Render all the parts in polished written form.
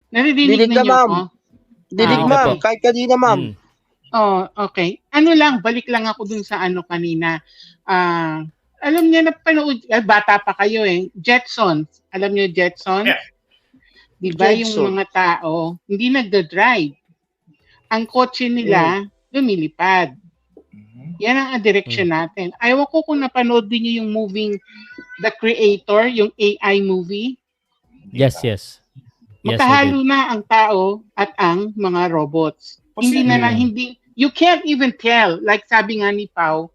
Naririnig Dinig na, ninyo ma'am. ako? Dinig, Ah, ma'am. okay. Kahit kanina, ma'am. Oh, okay. Ano lang, balik lang ako dun sa ano kanina. Alam niyo na panood, bata pa kayo eh. Jetsons. Alam niyo Jetsons? Yeah. 'Di ba yung Jetson. mga tao hindi nagda-drive. Ang kotse nila lumilipad. Yan ang direction natin. Ayaw ko kung napanood din niyo yung moving The Creator, yung AI movie. Yes. Yes, Magkahalo na ang tao at ang mga robots. Hindi na hindi, you can't even tell, like sabi nga ni Pao,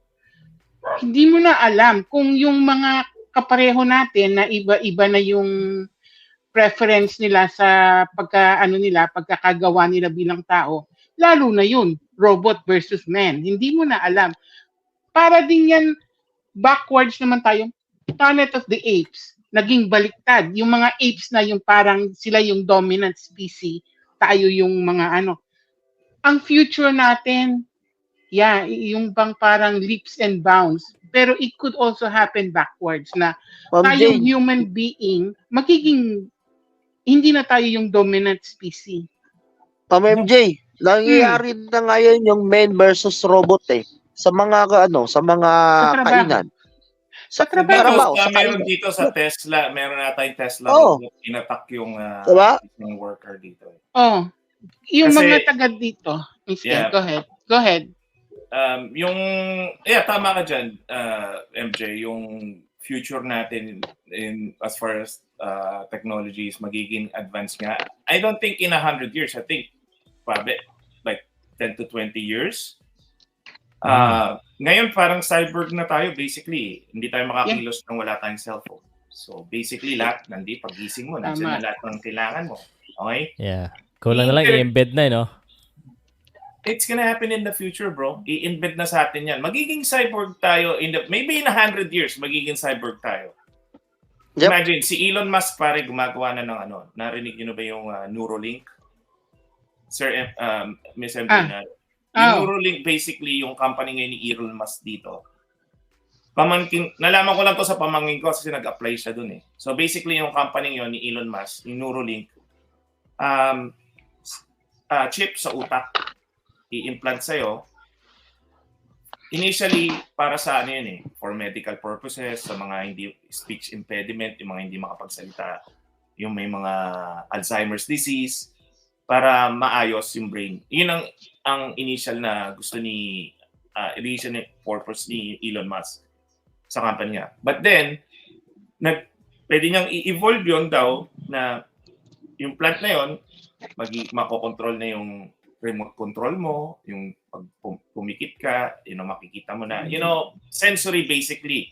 hindi mo na alam kung yung mga kapareho natin na iba-iba na yung preference nila sa pagkakagawa nila bilang tao, lalo na yun, robot versus man. Hindi mo na alam. Para din yan, backwards naman tayo, Planet of the Apes, naging baliktad. Yung mga apes na yung parang sila yung dominant species, tayo yung mga ano. Ang future natin, yung bang parang leaps and bounds. Pero it could also happen backwards na tayong human being, magiging hindi na tayo yung dominant species. MJ, nangyayari na ngayon yung man versus robot eh. Sa mga kainan. Sa trabaho. Meron dito sa Tesla, meron na tayong Tesla robot, inattack yung yung worker dito. Oh. Yung kasi, mga taga dito. Go ahead. Tama ka dyan, MJ, yung future natin as far as technology is magiging advanced nga. I don't think in 100 years. I think probably like 10 to 20 years. Ngayon parang cyborg na tayo basically. Hindi tayo makakilos nang wala tayong cellphone. So basically lahat nandito pagising mo, nandiyan na lahat ng kailangan mo. Okay? Yeah. Kulang na lang i-embed na, no? It's gonna happen in the future, bro. I-embed na sa atin yan. Magiging cyborg tayo maybe in 100 years, magiging cyborg tayo. Yep. Imagine, si Elon Musk pare gumagawa na ng narinig niyo na ba yung Neuralink? Sir, Miss MJ na. Yung Neuralink basically yung company ngayon ni Elon Musk dito. Nalaman ko lang to sa pamangkin ko kasi nag-apply siya dun eh. So basically yung company yon ni Elon Musk, yung Neuralink, chip sa utak, i-implant sa'yo. Initially, para sa yun for medical purposes, sa mga hindi speech impediment, yung mga hindi makapagsalita, yung may mga Alzheimer's disease, para maayos yung brain. Yun ang initial na gusto initial purpose ni Elon Musk sa company niya. But then, pwede niyang i-evolve yun daw na yung plant na yun, makokontrol na yung remote control mo, yung pag pumikit ka, makikita mo na. Sensory basically.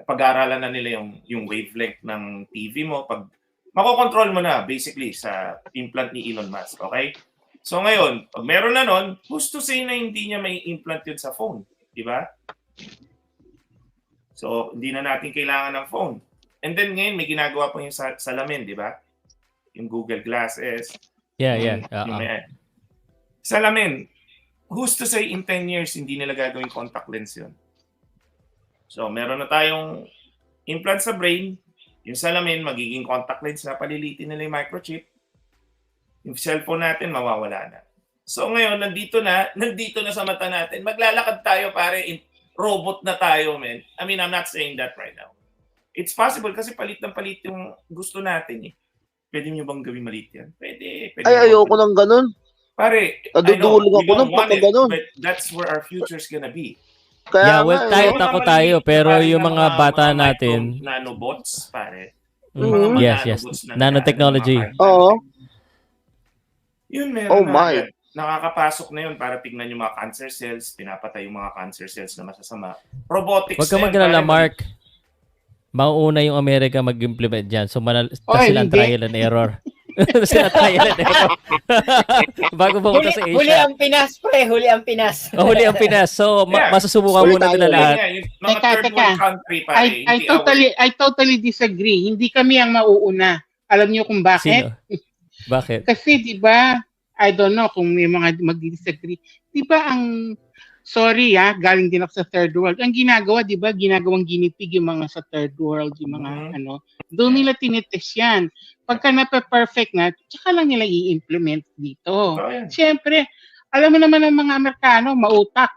Pag-aaralan na nila yung wavelength ng TV mo. Pag makokontrol mo na basically sa implant ni Elon Musk. Okay? So ngayon, pag meron na nun, who's to say na hindi niya may implant yun sa phone? Diba? So, hindi na natin kailangan ng phone. And then ngayon, may ginagawa pa yung salamin, diba? Yung Google Glasses. Yeah. Salamin, who's to say in 10 years hindi nila gagawing contact lens yun? So, meron na tayong implant sa brain, yung salamin, magiging contact lens na palilitin nila yung microchip. Yung cellphone natin, mawawala na. So, ngayon, nandito na sa mata natin. Maglalakad tayo, pare, robot na tayo, man. I mean, I'm not saying that right now. It's possible kasi palit ng palit yung gusto natin eh. Pwede nyo bang gawin malit yan? Pwede. Ay, ayoko ng ganun. Pare, nadudulog ako ng pagkaganon. But that's where our future's gonna be. Kaya tayo, pero yung mga bata natin... Nanobots, pare. Yes. Nanotechnology. Oo. Yun, meron nakakapasok na yun para tignan yung mga cancer cells, pinapatay yung mga cancer cells na masasama. Robotics. Huwag ka mag-alala, Mark. Mauuna yung Amerika mag-implement dyan. So, silang trial and error. Sila trial and error. Bago pumunta sa Asia. Huli ang Pinas, pre. Huli ang Pinas. Huli ang Pinas. So, masusubukan muna nila lahat. I totally disagree. Hindi kami ang mauuna. Alam niyo kung bakit? Sino? Bakit? Kasi, di ba, I don't know kung may mga mag-disagree. Di ba sorry galing din ako sa third world. Ang ginagawa, di ba, ginagawang ginipig yung mga sa third world, yung mga doon nila tinitest yan. Pagka na-perfect na, tsaka lang nila i-implement dito. So, ayan. Siyempre, alam mo naman ang mga Amerikano, mautak.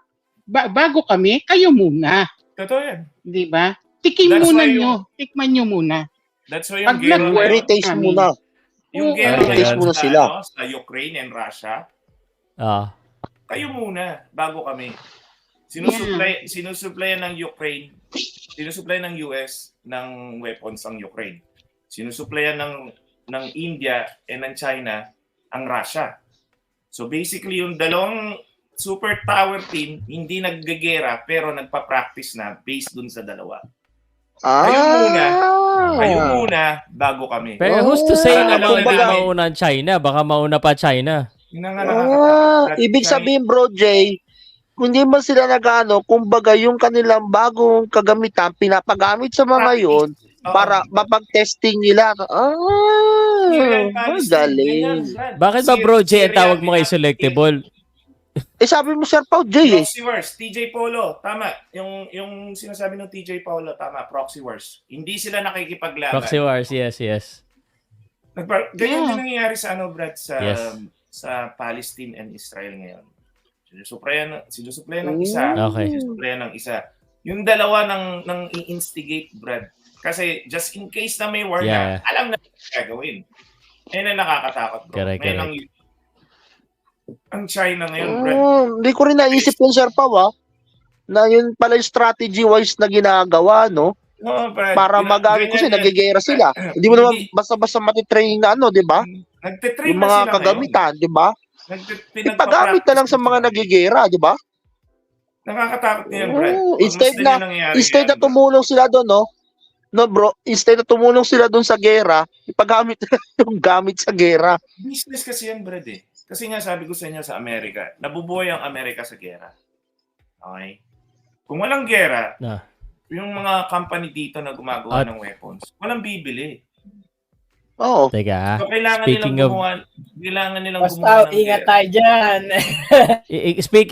Bago kami, kayo muna. Totoo yan. Di ba? Tikim That's muna why nyo. Tikman nyo muna. That's why yung Pag gera nag-work, ngayon, Pre-taste kami. muna. yung gera Okay, ngayon muna sa, sila. sa Ukraine and Russia, Ah. kayo muna bago kami. Sinusuplayan ng Ukraine, sinusuplayan ng US ng weapons ang Ukraine. Sinusuplayan ng India and ng China ang Russia. So basically yung dalawang superpower team hindi naggagera pero nagpa-practice na based dun sa dalawa. Kayo muna bago kami. Pero who's to say na alam hindi namin. mauna ang China? Baka mauna pa China. Yun ang nga nakakatakot. Ibig sabihin, Bro Jay, kung hindi man sila nag-ano, kumbaga yung kanilang bagong kagamitan, pinapagamit sa mga yun, para mapag-testing nila. Magaling. Bakit ba Bro J ang tawag mo kay selectable? Sabi mo, Sir Pao, Jay, Proxy wars, TJ Polo, tama. Yung sinasabi ng TJ Polo, tama, proxy wars. Hindi sila nakikipaglaban. Proxy wars, yes. Ganyan din nangyayari sa Brad, sa Yes. sa Palestine and Israel ngayon. Sinusuplayan ng isa, Okay. sinusuplayan ng isa. Yung dalawa ng i-instigate, Brad. Kasi just in case na may war Yeah. na, alam na gagawin. Yan ang nakakatakot, bro. Correct. Ang China ngayon, Brad. Hindi ko rin naisip yun, Sir Pao, na yun pala yung strategy-wise na ginagawa, no? No, Brad. Para magamit kasi nagigera sila. Hindi mo naman basta-basta matitrain na di ba? Nagtitrain Yung na mga sila kagamitan, di ba? ngayon. Ipagamit na lang sa mga nagigera, di ba? Nakakatakot niyan, Brad. Instead na tumulong sila doon, no? No, bro, instead na tumulong sila doon sa gera, ipagamit nila yung gamit sa gera. Business kasi yan, Brad, eh. Kasi nga sabi ko sa inyo sa Amerika, nabubuhay ang Amerika sa gera. Okay? Kung walang gera, yung mga company dito na gumagawa ng weapons, walang bibili. Oo. Teka, So, kailangan speaking nilang of... gumawa ng Basta, ingat gera. tayo dyan. Speaking